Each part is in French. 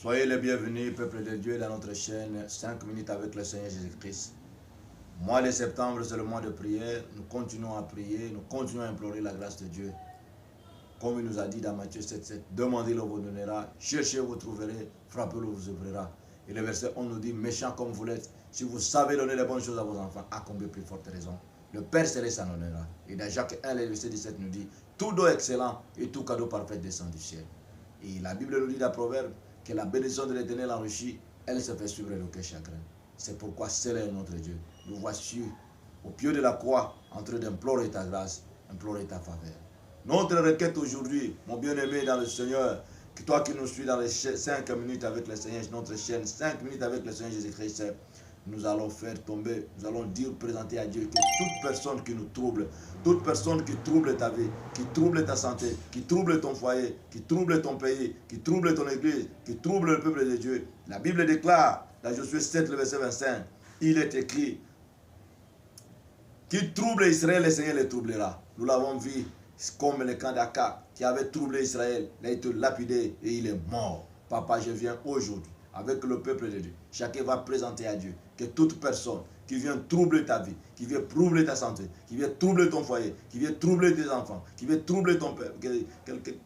Soyez les bienvenus, peuple de Dieu, dans notre chaîne 5 minutes avec le Seigneur Jésus-Christ. Mois de septembre, c'est le mois de prière. Nous continuons à prier, nous continuons à implorer la grâce de Dieu. Comme il nous a dit dans Matthieu 7,7, demandez-le, vous donnera, cherchez, vous trouverez, frappez-le, vous ouvrira. Et le verset 11 nous dit, méchants comme vous l'êtes, si vous savez donner les bonnes choses à vos enfants, à combien plus forte raison le Père Céleste en donnera. Et dans Jacques 1, le verset 17 nous dit, tout don excellent et tout cadeau parfait descend du ciel. Et la Bible nous dit dans Proverbe que la bénédiction de l'Éternel enrichit, elle se fait suivre le cœur chagrin. C'est pourquoi seul est notre Dieu. Nous voici au pied de la croix en train d'implorer ta grâce, implorer ta faveur. Notre requête aujourd'hui, mon bien-aimé dans le Seigneur, que toi qui nous suis dans les 5 minutes avec le Seigneur, notre chaîne 5 minutes avec le Seigneur Jésus-Christ, nous allons faire tomber, nous allons dire, présenter à Dieu que toute personne qui nous trouble, toute personne qui trouble ta vie, qui trouble ta santé, qui trouble ton foyer, qui trouble ton pays, qui trouble ton église, qui trouble le peuple de Dieu. La Bible déclare, dans Josué 7, le verset 25, il est écrit, qui trouble Israël, le Seigneur les troublera. Nous l'avons vu comme le camp d'Akab qui avait troublé Israël, il a été lapidé et il est mort. Papa, je viens aujourd'hui avec le peuple de Dieu. Chacun va présenter à Dieu que toute personne qui vient troubler ta vie, qui vient troubler ta santé, qui vient troubler ton foyer, qui vient troubler tes enfants, qui vient troubler ton père,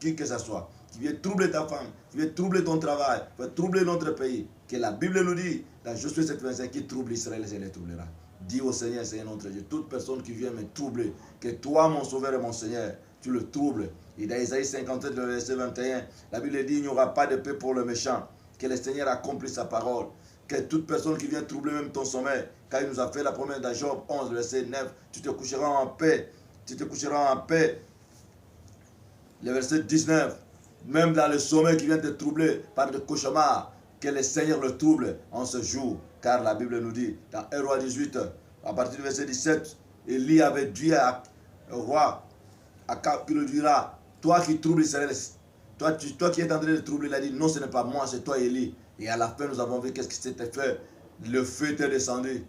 qui que ce soit, qui vient troubler ta femme, qui vient troubler ton travail, qui vient troubler notre pays, que la Bible nous dit, dans Josué 7,25, qui trouble Israël, il les troublera. Dis au Seigneur, Seigneur notre Dieu, toute personne qui vient me troubler, que toi, mon Sauveur et mon Seigneur, tu le troubles. Et dans Isaïe 57, le verset 21, la Bible dit, il n'y aura pas de paix pour le méchant, que le Seigneur accomplit sa parole. Que toute personne qui vient troubler même ton sommeil, car il nous a fait la promesse dans Job 11, verset 9, tu te coucheras en paix, tu te coucheras en paix. Le verset 19, même dans le sommeil qui vient te troubler par des cauchemars, que le Seigneur le trouble en ce jour. Car la Bible nous dit, dans 1 roi 18, à partir du verset 17, Élie avait dit au roi, qui le dira, toi qui troubles Israël, toi qui es en train de troubler, il a dit, non, ce n'est pas moi, c'est toi, Élie. Et à la fin, nous avons vu qu'est-ce qui s'était fait. Le feu était descendu.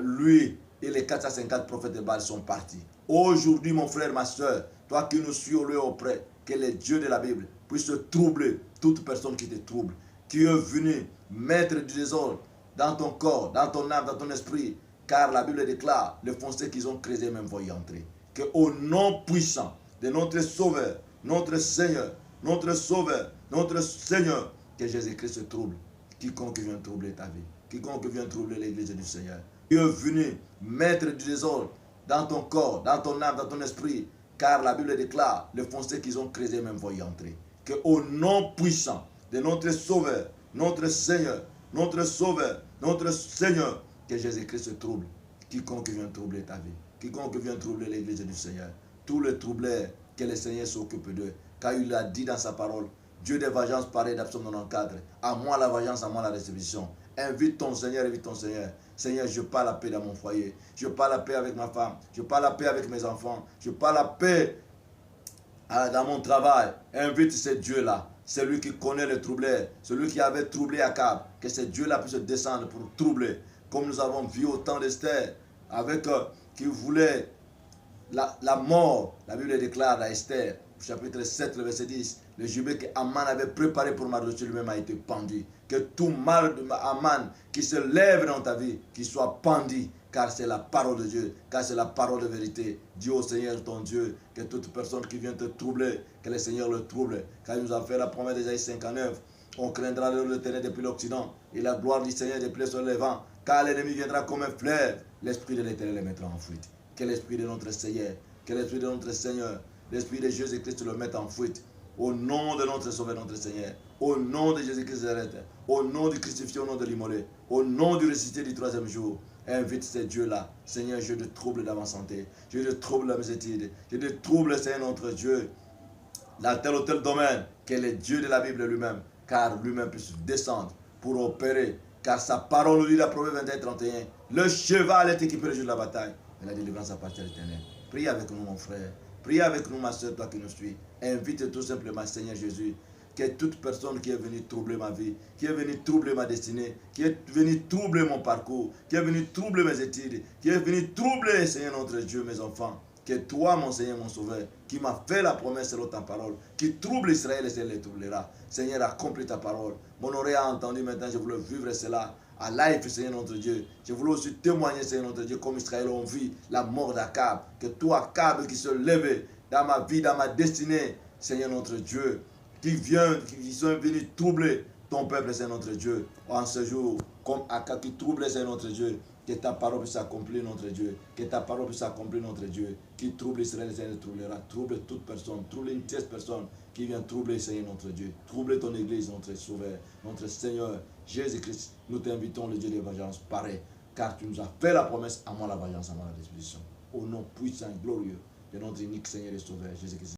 Lui et les 450 prophètes de Baal sont partis. Aujourd'hui, mon frère, ma soeur, toi qui nous suis au lieu auprès, que le Dieu de la Bible puisse troubler toute personne qui te trouble, qui est venu mettre du désordre dans ton corps, dans ton âme, dans ton esprit. Car la Bible déclare, les foncés qu'ils ont créés même vont y entrer. Que au nom puissant de notre Sauveur, notre Seigneur, notre Sauveur, notre Seigneur, que Jésus-Christ se trouble. Quiconque vient troubler ta vie, quiconque vient troubler l'église du Seigneur, qui est venu mettre du désordre dans ton corps, dans ton âme, dans ton esprit, car la Bible déclare, les foncés qu'ils ont créés même vont y entrer. Que au nom puissant de notre Sauveur, notre Seigneur, notre Sauveur, notre Seigneur, que Jésus-Christ se trouble. Quiconque vient troubler ta vie, quiconque vient troubler l'église du Seigneur, tous les troubleurs, que le Seigneur s'occupe d'eux, car il a dit dans sa parole, Dieu des vengeances, pareil d'Absaume 94. À moi la vengeance, à moi la rétribution. Invite ton Seigneur, invite ton Seigneur. Seigneur, je parle la paix dans mon foyer. Je parle la paix avec ma femme. Je parle la paix avec mes enfants. Je parle la paix dans mon travail. Invite ce Dieu-là. Celui qui connaît le troubleur. Celui qui avait troublé Akab. Que ce Dieu-là puisse descendre pour troubler. Comme nous avons vu au temps d'Esther. Avec qui voulait la mort. La Bible déclare à Esther, chapitre 7, le verset 10, le jubé que Aman avait préparé pour Mardochée lui-même a été pendu. Que tout mal de Aman qui se lève dans ta vie, qu'il soit pendu, car c'est la parole de Dieu, car c'est la parole de vérité. Dis au Seigneur ton Dieu, que toute personne qui vient te troubler, que le Seigneur le trouble, car il nous a fait la promesse d'Ésaïe 59. On craindra l'Éternel depuis l'Occident, et la gloire du Seigneur déplaît sur les vents, car l'ennemi viendra comme un fleuve. L'Esprit de l'Éternel les mettra en fuite. Que l'Esprit de notre Seigneur, que l'Esprit de notre Seigneur, l'Esprit de Jésus-Christ le mette en fuite. Au nom de notre Sauveur, notre Seigneur. Au nom de Jésus-Christ, au nom du crucifié, au nom de l'immolé. Au nom du ressuscité du troisième jour. Invite ces dieux-là. Seigneur, je te trouble dans ma santé. Je te trouble dans mes études. Je te trouble, Seigneur, notre Dieu. Dans tel ou tel domaine, que le Dieu de la Bible lui-même, car lui-même puisse descendre pour opérer. Car sa parole nous dit dans Proverbe 21, 31. Le cheval est équipé le jour de la bataille. Mais la délivrance appartient à l'Éternel. Prie avec nous, mon frère. Prie avec nous, ma soeur, toi qui nous suis. Invite tout simplement, Seigneur Jésus, que toute personne qui est venue troubler ma vie, qui est venue troubler ma destinée, qui est venue troubler mon parcours, qui est venue troubler mes études, qui est venue troubler, Seigneur notre Dieu, mes enfants, que toi, mon Seigneur, mon Sauveur, qui m'as fait la promesse selon ta parole, qui trouble Israël et Israël les troublera. Seigneur, accomplis ta parole. Mon oreille a entendu, maintenant je voulais vivre cela à live, Seigneur notre Dieu. Je voulais aussi témoigner, Seigneur notre Dieu, comme Israël ont vu la mort d'Akab. Que toi, Akab, qui se lève dans ma vie, dans ma destinée, Seigneur notre Dieu, qui sont venus troubler ton peuple, Seigneur notre Dieu, en ce jour, comme Akab qui trouble, Seigneur notre Dieu. Que ta parole puisse accomplir, notre Dieu. Que ta parole puisse accomplir, notre Dieu. Qui trouble Israël, Seigneur, troublera. Trouble toute personne. Trouble une tierce personne qui vient troubler, Seigneur, notre Dieu. Trouble ton Église, notre Sauveur, notre Seigneur. Jésus-Christ, nous t'invitons, le Dieu de vengeance, pareil. Car tu nous as fait la promesse, à moi la vengeance, à moi la disposition. Au nom puissant et glorieux de notre unique Seigneur et Sauveur, Jésus-Christ.